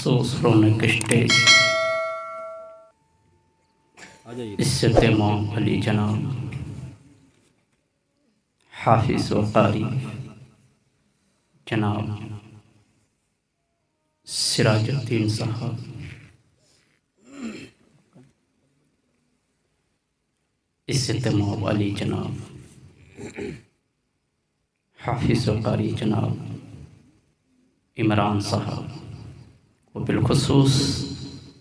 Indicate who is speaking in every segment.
Speaker 1: بالخصوص رونق اسٹیج عزت امام علی جناب حافظ و قاری جناب سراج الدین صاحب، عزت امام علی جناب حافظ و قاری جناب عمران صاحب، و بالخصوص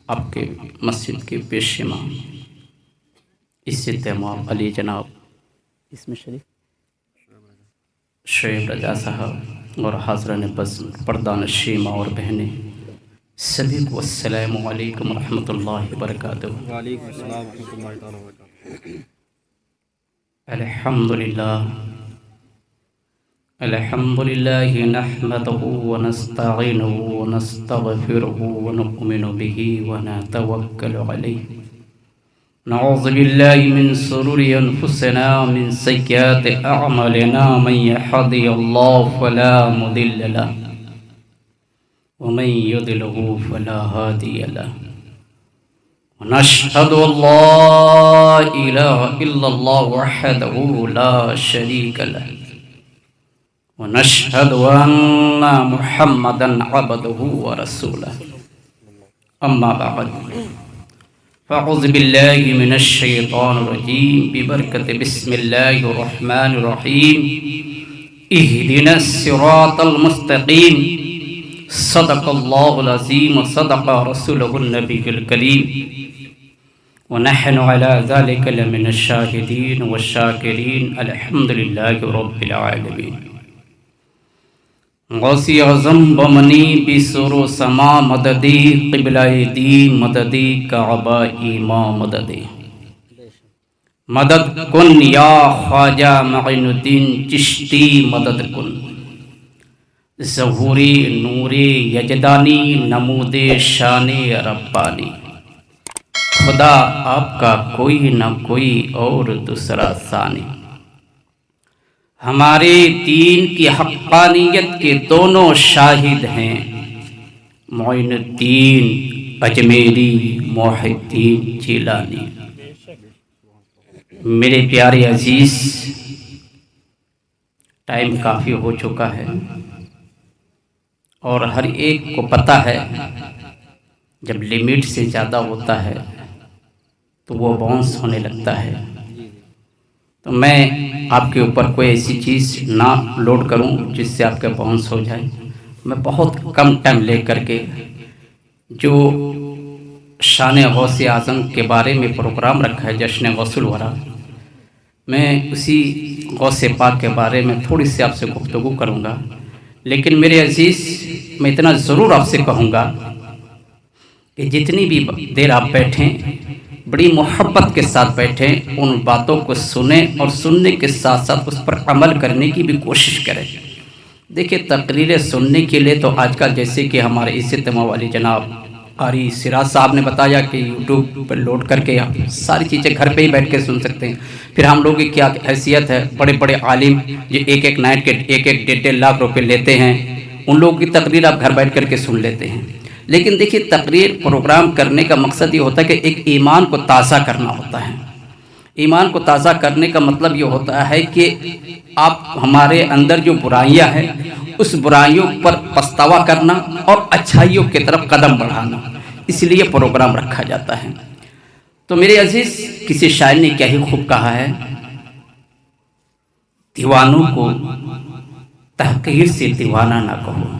Speaker 1: آپ کے مسجد کے پیش امام عزت امام علی جناب اس میں شعیب رضا صاحب اور حاضران بزم پردہ نشین ماں اور بہنیں سبھی کو السلام علیکم ورحمۃ اللہ وبرکاتہ۔
Speaker 2: وعلیکم السلام ورحمۃ اللہ تعالیٰ وبرکاتہ۔
Speaker 1: الحمد للہ نحمده ونستعینه ونستغفره ونؤمن به ونتوکل علیہ، نعوذ باللہ من شرور انفسنا من سیئات اعمالنا، من یهده اللہ فلا مضل له ومن يضلل فلا هادي له، ونشهد ان لا اله الا الله وحده لا شريك له، ونشهد ان محمدا عبده ورسوله، اما بعد فاعوذ بالله من الشیطان الرجیم ببرکت بسم اللہ الرحمن الرحیم، اہدنا الصراط المستقیم، صدق اللہ العظیم وصدق رسولہ النبی الکریم، ونحن على ذلك لمن الشاہدین والشاکرین، الحمد للہ رب العالمین۔ غوثی اعظم بمنی بسر و سما مددی، قبلہ دین مددی، کعبہ ایمان مددی، مدد کن یا خواجہ معین الدین چشتی، مدد کن ظہوری نوری یجدانی، نمود شان ربانی، خدا آپ کا کوئی نہ کوئی اور دوسرا ثانی، ہمارے دین کی حقانیت کے دونوں شاہد ہیں، معین الدین اجمیری، محی الدین جیلانی۔ میرے پیارے عزیز، ٹائم کافی ہو چکا ہے اور ہر ایک کو پتہ ہے جب لیمٹ سے زیادہ ہوتا ہے تو وہ باؤنس ہونے لگتا ہے، تو میں آپ کے اوپر کوئی ایسی چیز نہ لوڈ کروں جس سے آپ کا باؤنس ہو جائے۔ میں بہت کم ٹائم لے کر کے جو شان غوث اعظم کے بارے میں پروگرام رکھا ہے جشن غوث الورا، میں اسی غوث پاک کے بارے میں تھوڑی سی آپ سے گفتگو کروں گا، لیکن میرے عزیز میں اتنا ضرور آپ سے کہوں گا کہ جتنی بھی دیر آپ بیٹھیں بڑی محبت کے ساتھ بیٹھیں، ان باتوں کو سنیں اور سننے کے ساتھ ساتھ اس پر عمل کرنے کی بھی کوشش کریں۔ دیکھیں، تقریریں سننے کے لیے تو آج کل جیسے کہ ہمارے عزت امام علی جناب قاری سراج صاحب نے بتایا کہ یوٹیوب پر لوڈ کر کے آپ ساری چیزیں گھر پہ ہی بیٹھ کے سن سکتے ہیں۔ پھر ہم لوگوں کی کیا حیثیت ہے، بڑے بڑے عالم جو ایک نائٹ کے 1-1 لاکھ روپے لیتے ہیں، ان لوگوں کی تقریر آپ گھر بیٹھ کر کے سن لیتے ہیں۔ لیکن دیکھیے، تقریر پروگرام کرنے کا مقصد یہ ہوتا ہے کہ ایک ایمان کو تازہ کرنا ہوتا ہے۔ ایمان کو تازہ کرنے کا مطلب یہ ہوتا ہے کہ آپ ہمارے اندر جو برائیاں ہیں اس برائیوں پر پچھتاوا کرنا اور اچھائیوں کی طرف قدم بڑھانا، اس لیے پروگرام رکھا جاتا ہے۔ تو میرے عزیز، کسی شاعر نے کیا ہی خوب کہا ہے، دیوانوں کو تحقیر سے دیوانہ نہ کہو،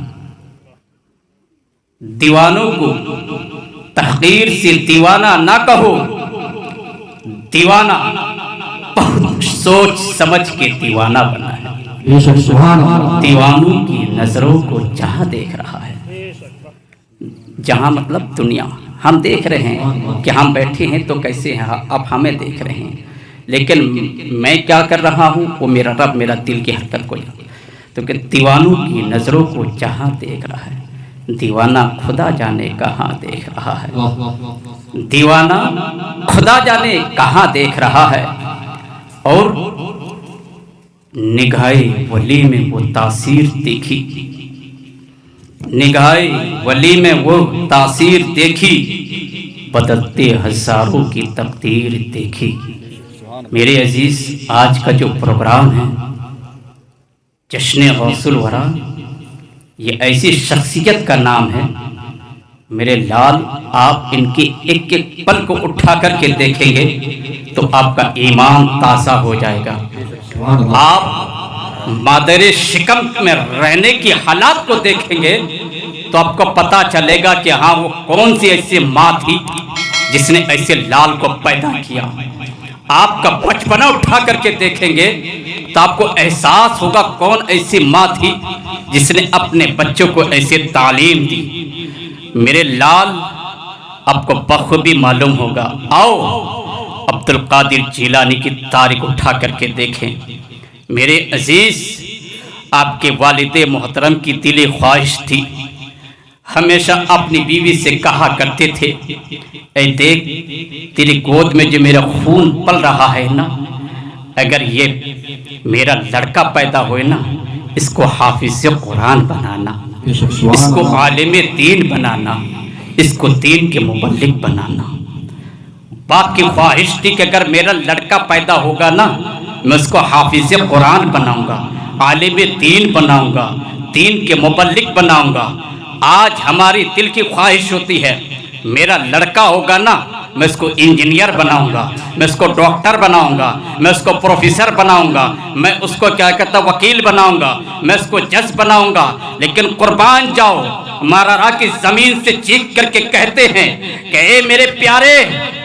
Speaker 1: دیوانوں کو تحقیر سے دیوانہ نہ کہو، دیوانہ بہت سوچ سمجھ کے دیوانہ بنا ہے، دیوانوں کی نظروں کو جہاں دیکھ رہا ہے، جہاں مطلب دنیا، ہم دیکھ رہے ہیں کہ ہم بیٹھے ہیں تو کیسے ہیں، اب ہمیں دیکھ رہے ہیں، لیکن میں کیا کر رہا ہوں وہ میرا رب میرا دل کی حرکت کو جانتا ہے۔ تو کہ دیوانوں کی نظروں کو جہاں دیکھ رہا ہے، دیوانہ خدا جانے کہاں دیکھ رہا ہے، دیوانہ خدا جانے کہاں دیکھ رہا ہے، اور نگاہ ولی میں وہ تاثیر دیکھی निगाहे वली में वो तासीर देखी, बदलते हजारों की तकदीर देखी। मेरे अजीज, आज का जो प्रोग्राम है जश्न गौसुल वरा, ये ऐसी शख्सियत का नाम है। मेरे लाल, आप इनके एक एक पल को उठा करके देखेंगे तो आपका ईमान ताज़ा हो जाएगा। आप मादरे शिकम में रहने की हालात को देखेंगे तो आपको पता चलेगा कि हाँ, वो कौन सी ऐसी माँ थी जिसने ऐसे लाल को पैदा किया। आपका बचपना उठा करके देखेंगे तो आपको एहसास होगा कौन ऐसी माँ थी जिसने अपने बच्चों को ऐसे तालीम दी। मेरे लाल, आपको बखूबी मालूम होगा। आओ अब्दुल कादिर जिलानी की तारीख उठा करके देखें। मेरे अजीज, आपके वालिदे मोहतरम की दिली ख्वाहिश थी, हमेशा अपनी बीवी से कहा करते थे, ऐ देख, तेरी गोद में जो मेरा खून पल रहा है ना, अगर ये मेरा लड़का पैदा होए ना, इसको हाफिज़ कुरान बनाना, इसको आलिम दीन बनाना, इसको दीन के मुबल्लिग बनाना। बाप की ख्वाहिश थी कि अगर मेरा लड़का पैदा होगा ना, मैं उसको हाफिज़ कुरान बनाऊंगा, आलिम दीन बनाऊंगा, दीन के मुबल्लिग बनाऊंगा। आज हमारी दिल की ख्वाहिश होती है, मेरा लड़का होगा ना, मैं इसको इंजीनियर बनाऊंगा, मैं इसको डॉक्टर बनाऊंगा, मैं उसको प्रोफेसर बनाऊंगा, मैं उसको क्या कहता वकील बनाऊंगा, मैं उसको जज बनाऊंगा। लेकिन कुर्बान जाओ, मारारा की जमीन से चीख करके कहते हैं कि ए मेरे प्यारे,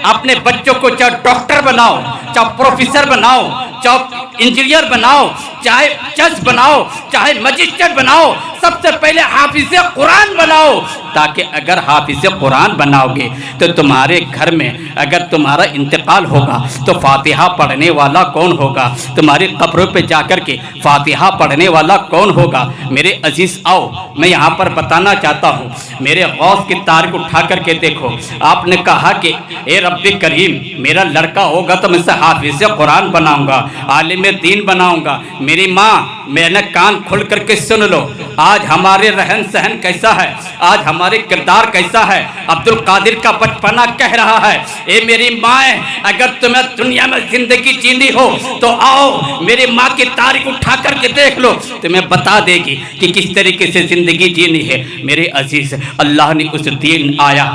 Speaker 1: अपने बच्चों को चाहे डॉक्टर बनाओ, चाहे प्रोफेसर बनाओ, चाहे इंजीनियर बनाओ, चाहे जज बनाओ, चाहे मजिस्ट्रेट बनाओ, सबसे पहले हाफिज़ कुरान बनाओ, ताकि अगर हाफिज़ कुरान बनाओगे तो तुम्हारे घर में अगर तुम्हारा इंतकाल होगा तो फातिहा पढ़ने वाला कौन होगा? तुम्हारी कब्रों पे जाकर के फातिहा पढ़ने वाला कौन होगा? मेरे अजीज़, आओ मैं यहाँ पर बताना चाहता हूँ, मेरे गौस की तारीख उठा करके देखो। आपने कहा कि ए रब्बी करीम, मेरा लड़का होगा तो मैं इसे हाफिज़ कुरान बनाऊंगा, आलिम दीन बनाऊंगा। मेरी माँ, मैंने कान खोल करके सुन लो, आज हमारे रहन सहन कैसा है, आज हमारे किरदार कैसा है। अब्दुल कादिर का बचपना कह रहा है, ए मेरी माँ, अगर तुम्हें दुनिया में जिंदगी जीनी हो तो आओ मेरी माँ की तारीख उठा करके देख लो, तुम्हें बता देगी कि किस तरीके से जिंदगी जीनी है। मेरे अजीज, अल्लाह ने उस दीन आया,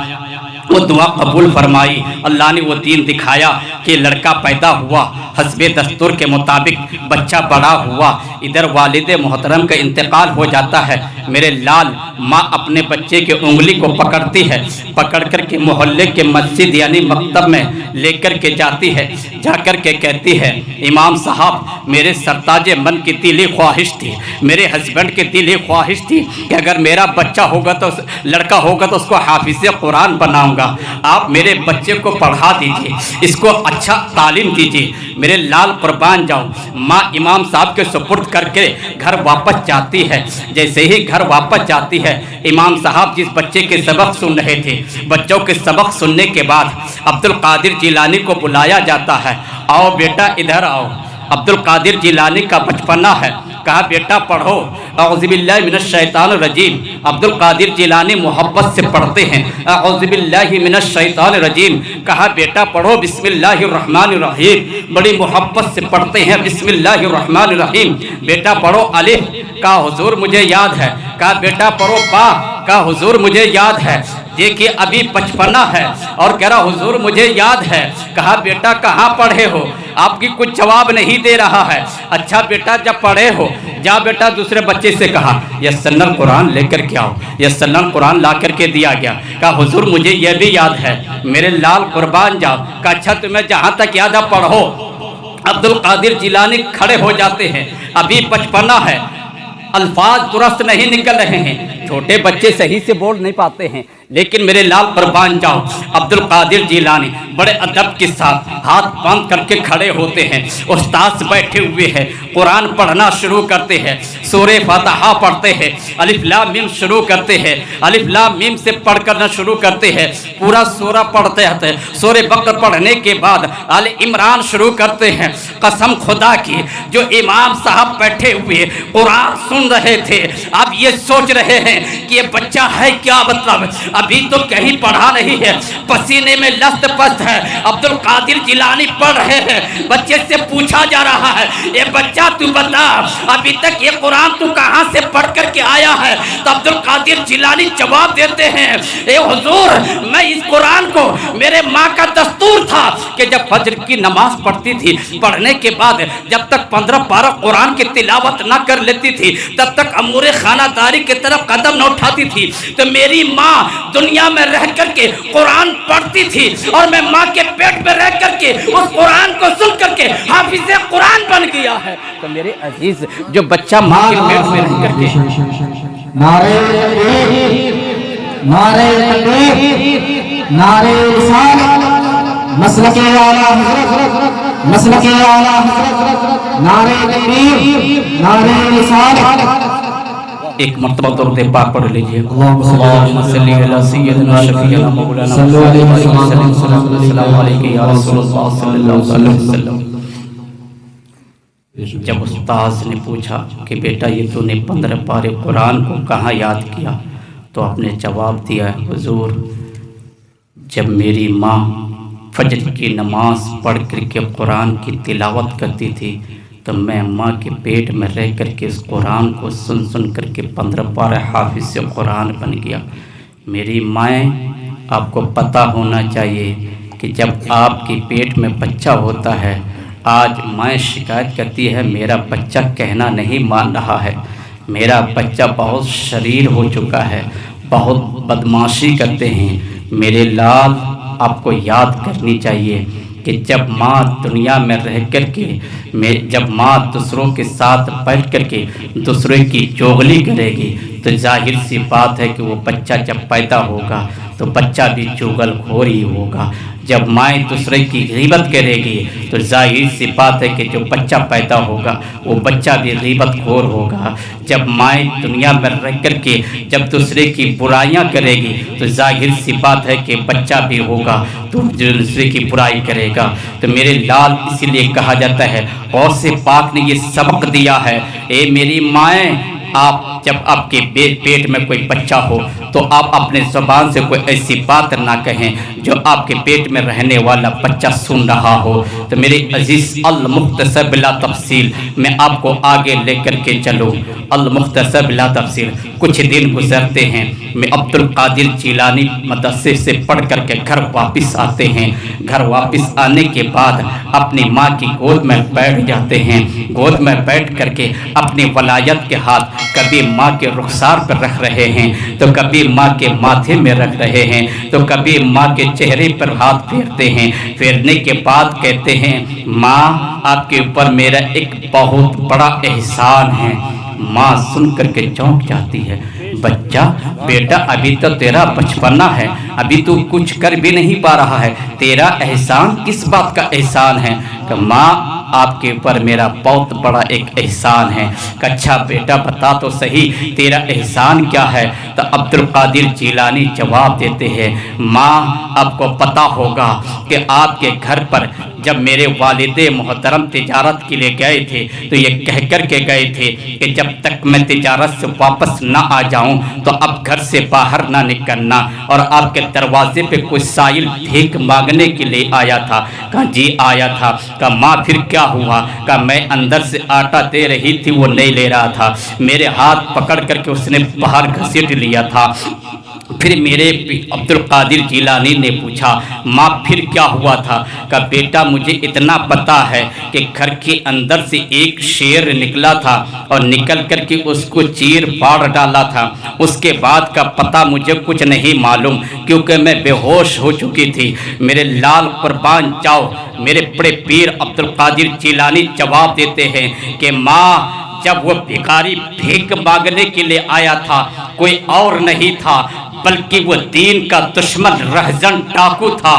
Speaker 1: वो दुआ कबूल फरमाई, अल्लाह ने वो दीन दिखाया कि लड़का पैदा हुआ, हस्बे दस्तूर के मुताबिक बच्चा बड़ा हुआ, इधर वालिदे मोहतरम का इंतकाल हो जाता है। मेरे लाल, माँ अपने बच्चे की उंगली को पकड़ती है, पकड़ कर के मोहल्ले के मस्जिद यानी मकतब में लेकर के जाती है, जाकर के कहती है, इमाम साहब, मेरे सरताज मन की दिली ख्वाहिश थी, मेरे हस्बैंड की दिली ख्वाहिश थी कि अगर मेरा बच्चा होगा तो लड़का होगा तो उसको हाफिज़ कुरान बनाऊंगा, आप मेरे बच्चे को पढ़ा दीजिए, इसको अच्छा तालीम दीजिए। मेरे लाल, कुर्बान जाओ। माँ इमाम साहब के सुपुर्द करके घर वापस जाती है। जैसे ही घर वापस जाती है, इमाम साहब जिस बच्चे के सबक सुन रहे थे, बच्चों के सबक सुनने के बाद अब्दुल कादिर जिलानी को बुलाया जाता है, आओ बेटा इधर आओ। अब्दुल कादिर जिलानी का बचपना है, कहा बेटा पढ़ो औज़ुबिल्लाहि मिनश शैतानिर रजीम। अब्दुल कादिर जिलानी मोहब्बत से पढ़ते हैं औज़ुबिल्लाहि मिनश शैतानिर रजीम, कहा बेटा पढ़ो बिस्मिल्लाहिर रहमानिर रहीम, बड़ी मोहब्बत से पढ़ते हैं बिस्मिल्लाहिर रहमानिर रहीम। बेटा पढ़ो अलिफ, का हुजूर मुझे याद है, कहा बेटा पढ़ो बा, का हुजूर मुझे याद है। देखिए अभी बचपना है और कह रहा हुजूर मुझे याद है। कहा बेटा कहाँ पढ़े हो? आपकी कुछ जवाब नहीं दे रहा है। अच्छा बेटा जब पढ़े हो, जा बेटा दूसरे बच्चे से कहा यस्सनल कुरान लेकर के आओ। यस्सनल कुरान ला करके दिया गया। कहा हुजूर मुझे यह भी याद है। मेरे लाल कुर्बान जाओ। कहा अच्छा तुम्हें जहाँ तक याद है पढ़ो। अब्दुल कादिर जिलानी खड़े हो जाते हैं, अभी बचपना है, अल्फाज दुरुस्त नहीं निकल रहे हैं, छोटे बच्चे सही से बोल नहीं पाते हैं, لیکن میرے لال قربان جاؤ عبد القادر جیلانی بڑے ادب کے ساتھ ہاتھ باندھ کر کے کھڑے ہوتے ہیں، استاد بیٹھے ہوئے ہیں، قرآن پڑھنا شروع کرتے ہیں، سورہ فاتحہ پڑھتے ہیں، الف لام میم شروع کرتے ہیں، الف لام میم سے پڑھ کرنا شروع کرتے ہیں، پورا سورہ پڑھتے ہیں، سورہ بقرہ پڑھنے کے بعد آل عمران شروع کرتے ہیں۔ قسم خدا کی جو امام صاحب بیٹھے ہوئے قرآن سن رہے تھے، اب یہ سوچ رہے ہیں کہ یہ بچہ ہے کیا، مطلب ابھی تو کہیں پڑھا نہیں ہے، پسینے میں لست پست ہے، عبد القادر جیلانی پڑھ رہے ہیں، بچے سے پوچھا جا رہا ہے اے بچہ تو بتا ابھی تک یہ قرآن تو کہاں سے پڑھ کر کے آیا ہے؟ تو عبد القادر جیلانی جواب دیتے ہیں اے حضور میں اس قرآن کو میرے ماں کا دستور تھا کہ جب فجر کی نماز پڑھتی تھی، پڑھنے کے بعد جب تک 15 پارہ قرآن کی تلاوت نہ کر لیتی تھی تب تک امور خانہ داری کی طرف قدم نہ اٹھاتی تھی، تو میری ماں دنیا میں رہ کر کے قرآن پڑھتی تھی اور میں ماں کے پیٹ میں رہ کر کے اس قرآن کو سن کر کے حافظ قرآن بن گیا ہے۔ تو میرے عزیز جو بچہ ماں کے پیٹ میں رہ کر کے
Speaker 3: نعرہ تکبیر، نعرہ تکبیر، نعرہ رسالت، مسلک اعلیٰ حضرت، مسلک اعلیٰ حضرت، نعرہ تکبیر، نعرہ رسالت۔
Speaker 1: ایک مرتبہ درود پاک پڑھ لیجئے۔ اللہم صلی علی سیدنا شفیعنا مولانا السلام علیکم یا رسول اللہ صلی اللہ علیہ وسلم۔ جب استاذ نے پوچھا کہ بیٹا یہ تو نے 15 پارے قرآن کو کہاں یاد کیا، تو آپ نے جواب دیا حضور جب میری ماں فجر کی نماز پڑھ کر کے قرآن کی تلاوت کرتی تھی تو میں ماں کے پیٹ میں رہ کر کے اس قرآن کو سن سن کر کے 15 پارے حافظ سے قرآن بن گیا۔ میری مائیں آپ کو پتہ ہونا چاہیے کہ جب آپ کے پیٹ میں بچہ ہوتا ہے، آج مائیں شکایت کرتی ہے میرا بچہ کہنا نہیں مان رہا ہے، میرا بچہ بہت شریر ہو چکا ہے، بہت بدمعاشی کرتے ہیں۔ میرے لال آپ کو یاد کرنی چاہیے کہ جب ماں دنیا میں رہ کر کے جب ماں دوسروں کے ساتھ بیٹھ کر کے دوسرے کی چغلی کرے گی تو ظاہر سی بات ہے کہ وہ بچہ جب پیدا ہوگا تو بچہ بھی چغل خور ہی ہوگا۔ جب مائیں دوسرے کی غیبت کرے گی تو ظاہر سی بات ہے کہ جو بچہ پیدا ہوگا وہ بچہ بھی غیبت خور ہوگا۔ جب مائیں دنیا میں رہ کر کے جب دوسرے کی برائیاں کرے گی تو ظاہر سی بات ہے کہ بچہ بھی ہوگا تو دوسرے کی برائی کرے گا۔ تو میرے لال اسی لیے کہا جاتا ہے غوث پاک نے یہ سبق دیا ہے، اے میری مائیں آپ جب آپ کے پیٹ میں کوئی بچہ ہو تو آپ اپنے زبان سے کوئی ایسی بات نہ کہیں جو آپ کے پیٹ میں رہنے والا بچہ سن رہا ہو۔ تو میرے عزیز المختصر بلا تفصیل میں آپ کو آگے لے کر کے چلوں، المختصر بلا تفصیل کچھ دن گزرتے ہیں، میں عبد القادر جیلانی مدرسے سے پڑھ کر کے گھر واپس آتے ہیں۔ گھر واپس آنے کے بعد اپنی ماں کی گود میں بیٹھ جاتے ہیں، گود میں بیٹھ کر کے اپنی ولایت کے ہاتھ کبھی ماں کے رخسار پر رکھ رہے ہیں تو کبھی ماں کے ماتھے میں رکھ رہے ہیں تو کبھی ماں کے چہرے پر ہاتھ پھیرتے ہیں۔ پھیرنے کے بعد کہتے ہیں ماں آپ کے اوپر میرا ایک بہت بڑا احسان ہے۔ ماں سن کر کے چونک جاتی ہے، بچہ بیٹا ابھی تو تیرا بچپنا ہے، ابھی تو کچھ کر بھی نہیں پا رہا ہے، تیرا احسان کس بات کا احسان ہے؟ کہ ماں آپ کے اوپر میرا بہت بڑا ایک احسان ہے۔ کہ اچھا بیٹا بتا تو صحیح تیرا احسان کیا ہے؟ تو عبد القادر جیلانی جواب دیتے ہیں ماں آپ کو پتہ ہوگا کہ آپ کے گھر پر جب میرے والد محترم تجارت کے لیے گئے تھے تو یہ کہہ کر کے گئے تھے کہ جب تک میں تجارت سے واپس نہ آ جاؤں تو اب گھر سے باہر نہ نکلنا، اور آپ کے دروازے پہ کوئی سائل بھیک مانگنے کے لیے آیا تھا۔ کہا جی آیا تھا۔ کہا ماں پھر کیا ہوا؟ کہا میں اندر سے آٹا دے رہی تھی وہ نہیں لے رہا تھا، میرے ہاتھ پکڑ کر کے اس نے باہر گھسیٹ لیا تھا۔ پھر میرے عبد القادر جیلانی نے پوچھا ماں پھر کیا ہوا تھا؟ کہ بیٹا مجھے اتنا پتا ہے کہ گھر کے اندر سے ایک شیر نکلا تھا اور نکل کر کے اس کو چیر پاڑ ڈالا تھا، اس کے بعد کا پتہ مجھے کچھ نہیں معلوم کیونکہ میں بے ہوش ہو چکی تھی۔ میرے لال قربان جاؤ میرے بڑے پیر عبد القادر جیلانی جواب دیتے ہیں کہ ماں جب وہ بھکاری بھیک مانگنے کے لیے آیا تھا کوئی اور نہیں تھا बल्कि वो दीन का दुश्मन रहजन डाकू था।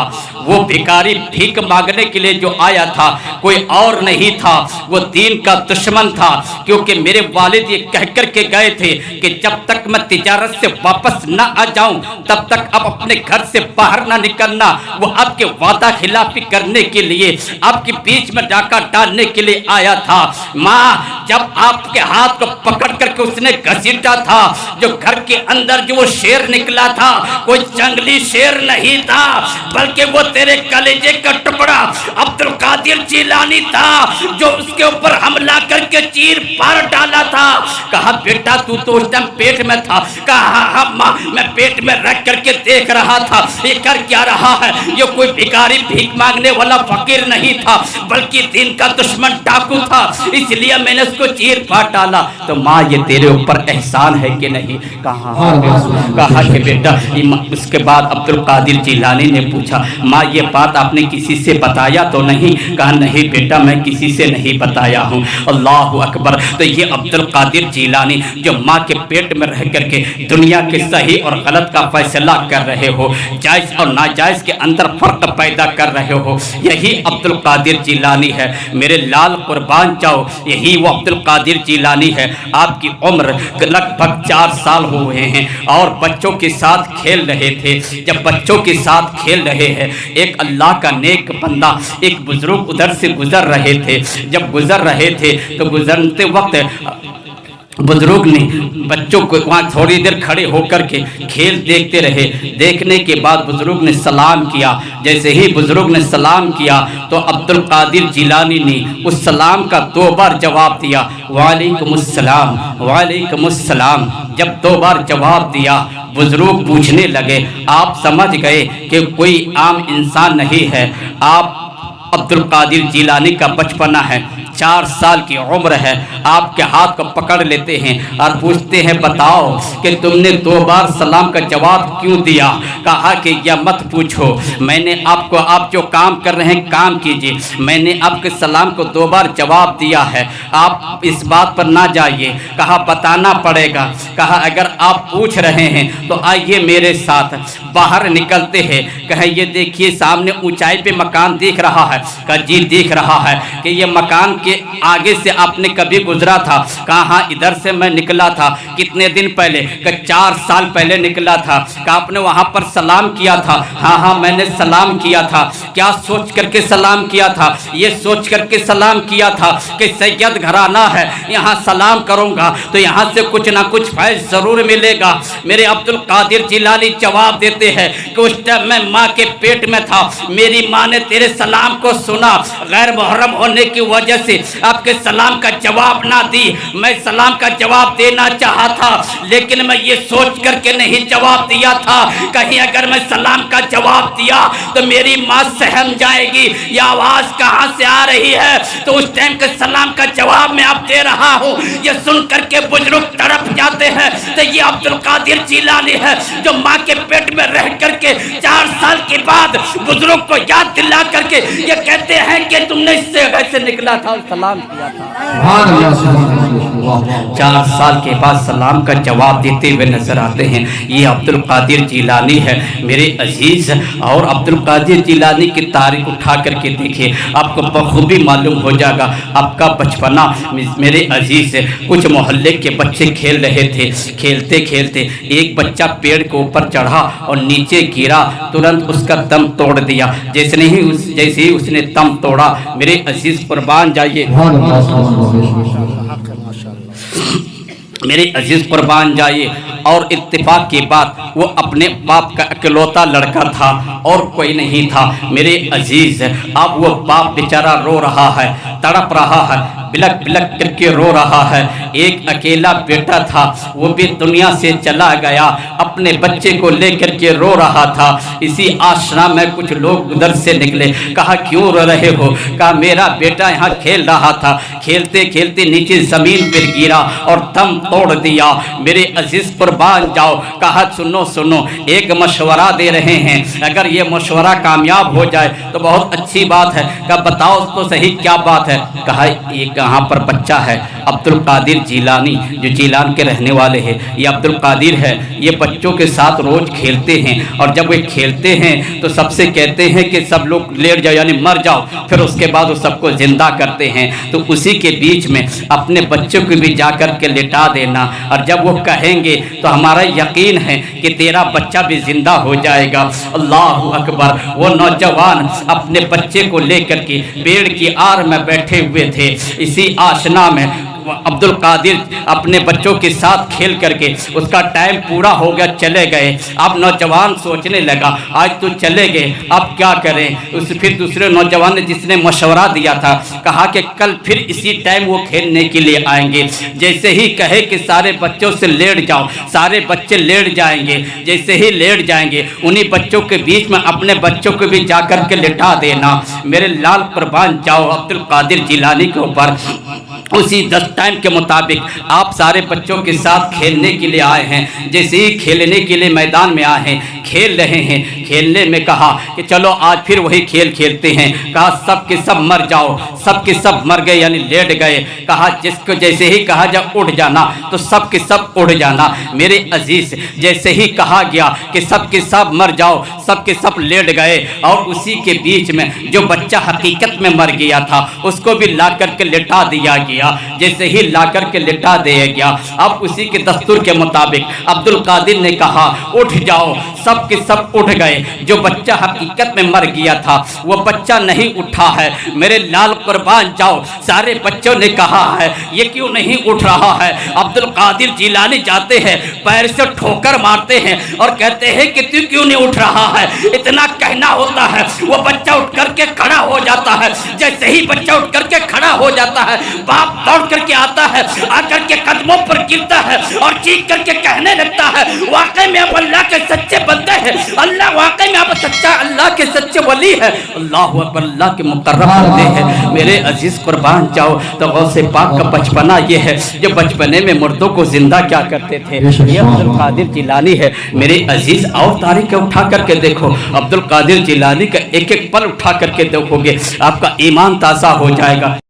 Speaker 1: वो भिखारी भीख मांगने के लिए जो आया था कोई और नहीं था, वो दीन का दुश्मन था। क्योंकि मेरे वालिद ये कह कर के गए थे कि जब तक मैं तिजारत से वापस न आ जाऊं तब तक आप अपने घर से बाहर ना निकलना। वो आपके वादा खिलाफी करने के लिए, आपके बीच में डाका डालने के लिए आया था। माँ, जब आपके हाथ को पकड़ करके उसने घसीटा था, जो घर के अंदर जो वो शेर निकला था कोई जंगली शेर नहीं था, बल्कि वो तेरे कलेजे का टुकड़ा अब्दुल कादिर जिलानी था, जो उसके ऊपर हमला करके चीर फाड़ डाला था। कहा बेटा तू तो उस टाइम पेट में था। कहा हाँ माँ, मैं पेट में रख करके देख रहा था ये कर क्या रहा है। ये कोई भिखारी भीख मांगने वाला फकीर नहीं था, बल्कि दीन का दुश्मन डाकू था, इसलिए मैंने उसको चीर फाड़ डाला। तो माँ ये तेरे ऊपर एहसान है कि नहीं? कहा कि बेटा। उसके बाद अब्दुल कादिर जिलानी ने पूछा, माँ ये बात आपने किसी से बताया तो नहीं? कहा नहीं बेटा, मैं किसी से नहीं बताया हूँ। अल्लाह अकबर। तो ये अब्दुल कादिर जिलानी जो माँ के पेट में रह करके दुनिया के सही और गलत का फैसला कर रहे हो, जायज़ और नाजायज़ के अंदर फर्क पैदा कर रहे हो, यही अब्दुल कादिर जिलानी है। मेरे लाल कुर्बान जाओ, यही वो अब्दुल कादिर जिलानी है। आपकी उम्र लगभग 4 साल हुए हैं और बच्चों के साथ खेल रहे थे। जब बच्चों के साथ खेल रहे हैं, एक अल्लाह का नेक बंदा, एक बुजुर्ग उधर से गुजर रहे थे। जब गुजर रहे थे तो गुजरते वक्त बुजुर्ग ने बच्चों को वहाँ थोड़ी देर खड़े होकर के खेल देखते रहे। देखने के बाद बुजुर्ग ने सलाम किया। जैसे ही बुजुर्ग ने सलाम किया तो अब्दुल कादिर जिलानी ने उस सलाम का 2 बार जवाब दिया, वालेकुमुस्सलाम वालेकुमुस्सलाम। जब 2 बार जवाब दिया, बुजुर्ग पूछने लगे, आप समझ गए कि कोई आम इंसान नहीं है, आप अब्दुल कादिर जिलानी का बचपना है, 4 साल की उम्र है। आपके हाथ को पकड़ लेते हैं और पूछते हैं, बताओ कि तुमने 2 बार सलाम का जवाब क्यों दिया? कहा कि यह मत पूछो, मैंने आपको, आप जो काम कर रहे हैं काम कीजिए, मैंने आपके सलाम को 2 बार जवाब दिया है, आप इस बात पर ना जाइए। कहा बताना पड़ेगा। कहा अगर आप पूछ रहे हैं तो आइए मेरे साथ। बाहर निकलते हैं। कहे ये देखिए सामने ऊंचाई पे मकान दिख रहा है। कहा जी दिख रहा है। कि ये मकान के आगे से आपने कभी गुजरा था? कहा हाँ इधर से मैं निकला था। कितने दिन पहले? कहा 4 साल पहले निकला था। कहा आपने वहां पर सलाम किया था? हाँ हाँ मैंने सलाम किया था। क्या सोच करके सलाम किया था? ये सोच करके सलाम किया था कि सैयद घराना है, यहाँ सलाम करूंगा तो यहाँ से कुछ ना कुछ फैज़ जरूर मिलेगा। मेरे अब्दुल कादिर जिलानी जवाब देते हैं कि उस टाइम मैं माँ के पेट में था, मेरी माँ ने तेरे सलाम को सुना, गैर मुहर्रम होने की वजह से आपके सलाम का जवाब ना दी। मैं सलाम का जवाब देना चाहा था, लेकिन मैं ये सोच करके नहीं जवाब दिया था, कहीं अगर मैं सलाम का जवाब दिया तो मेरी माँ सहम जाएगी, ये आवाज़ कहाँ से आ रही है? तो उस टाइम के सलाम का जवाब मैं आप दे रहा हूँ। ये सुन करके बुजुर्ग तड़प जाते हैं। तो ये अब्दुल कादिर जिलानी है जो माँ के पेट में रह करके 4 साल के बाद बुजुर्ग को याद दिला करके ये कहते हैं कि तुमने इससे घर से निकला था और सलाम किया था। 4 साल के बाद सलाम का जवाब देते हुए नजर आते हैं। ये अब्दुल कादिर जिलानी है मेरे अजीज। और अब्दुल कादिर जिलानी की तारीख उठा करके देखिए, आपको बखूबी मालूम हो जाएगा आपका बचपना। मेरे अजीज, कुछ मोहल्ले के बच्चे खेल रहे थे। खेलते खेलते एक बच्चा पेड़ के ऊपर चढ़ा और नीचे गिरा, तुरंत उसका दम तोड़ दिया। जैसे ही उसने दम तोड़ा, मेरे अजीज कुर्बान जाइए, मेरे अजीज कुर्बान जाइए। और इत्तेफाक की बात, वो अपने बाप का इकलौता लड़का था और कोई नहीं था। मेरे अजीज, अब वो बाप बेचारा रो रहा है, तड़प रहा है, बिलक बिलक करके रो रहा है। एक अकेला बेटा था, वो भी दुनिया से चला गया, अपने बच्चे को लेकर के रो रहा था। इसी आश्रम में कुछ लोग उधर से निकले। कहा क्यों रो रहे हो? कहा मेरा बेटा यहाँ खेल रहा था, खेलते खेलते नीचे जमीन पर गिरा और दम तोड़ दिया। मेरे अजीज कुर्बान जाओ। कहा सुनो सुनो, एक मशवरा दे रहे हैं, अगर ये मशवरा कामयाब हो जाए तो बहुत अच्छी बात है। कहा बताओ तो सही क्या बात है? कहा एक यहाँ पर बच्चा है अब्दुल कादिर जिलानी, जो जिलान के रहने वाले हैं। ये अब्दुल कादिर है, ये बच्चों के साथ रोज़ खेलते हैं, और जब वे खेलते हैं तो सबसे कहते हैं कि सब लोग लेट जाओ यानी मर जाओ, फिर उसके बाद वो सबको ज़िंदा करते हैं। तो उसी के बीच में अपने बच्चों को भी जा कर के लिटा देना, और जब वो कहेंगे तो हमारा यकीन है कि तेरा बच्चा भी ज़िंदा हो जाएगा। अल्लाह अकबर। वो नौजवान अपने बच्चे को लेकर के पेड़ की आड़ में बैठे हुए थे। इसी आशना में अब्दुल कादिर अपने बच्चों के साथ खेल करके उसका टाइम पूरा हो गया, चले गए। अब नौजवान सोचने लगा आज तो चले गए, अब क्या करें। फिर दूसरे नौजवान ने जिसने मशवरा दिया था कहा कि कल फिर इसी टाइम वो खेलने के लिए आएंगे। जैसे ही कहे कि सारे बच्चों से लेट जाओ, सारे बच्चे लेट जाएंगे। जैसे ही लेट जाएंगे उन्हीं बच्चों के बीच में अपने बच्चों को भी जा कर के लिटा देना। मेरे लाल कुर्बान जाओ अब्दुल कादिर जिलानी के ऊपर उसी 10 टाइम के मुताबिक आप सारे बच्चों के साथ खेलने के लिए आए हैं। जैसे ही खेलने के लिए मैदान में आए हैं, खेल रहे हैं, खेलने में कहा कि चलो आज फिर वही खेल खेलते हैं। कहा सब के सब मर जाओ, सब के सब मर गए यानी लेट गए। कहा जिसको जैसे ही कहा जा उठ जाना तो सब के सब उठ जाना। मेरे अजीज जैसे ही कहा गया कि सब के सब मर जाओ, सब के सब लेट गए, और उसी के बीच में जो बच्चा हकीकत में मर गया था उसको भी ला करके लिटा दिया गया। जैसे ही ला करके लिटा दिया गया, अब उसी के दस्तूर के मुताबिक अब्दुल कादिर ने कहा उठ जाओ, सब के सब उठ गए। जो बच्चा हकीकत में मर गया था वो बच्चा नहीं उठा है। मेरे लाल कुर्बान जाओ, सारे बच्चों ने कहा है ये क्यों नहीं उठ रहा है। अब्दुल कादिर जिलानी जाते हैं, पैर से ठोकर मारते हैं और कहते हैं कि तू क्यों नहीं उठ रहा है। इतना कहना होता है, वो बच्चा उठ करके खड़ा हो जाता है। जैसे ही बच्चा उठ करके खड़ा हो जाता है, बाप दौड़ करके आता है, आकर के कदमों पर गिरता है और चीख करके कहने लगता है वाकई में आप अल्लाह के सच्चे बंदे हैं, अल्लाह वाकई में आप सच्चा अल्लाह के सच्चे वली है। अल्लाह अकबर, अल्लाह के मुकर्रम बंदे हैं। मेरे अजीज कुर्बान जाओ। तो गौसे पाक का बचपना ये है, जो बचपने में मुर्दों को जिंदा क्या करते थे। ये अब्दुल कादिर जिलानी है। मेरे अजीज और तारीख उठा करके देखो, अब्दुल कादिर जिलानी का एक एक पल उठा करके देखोगे आपका ईमान ताज़ा हो जाएगा।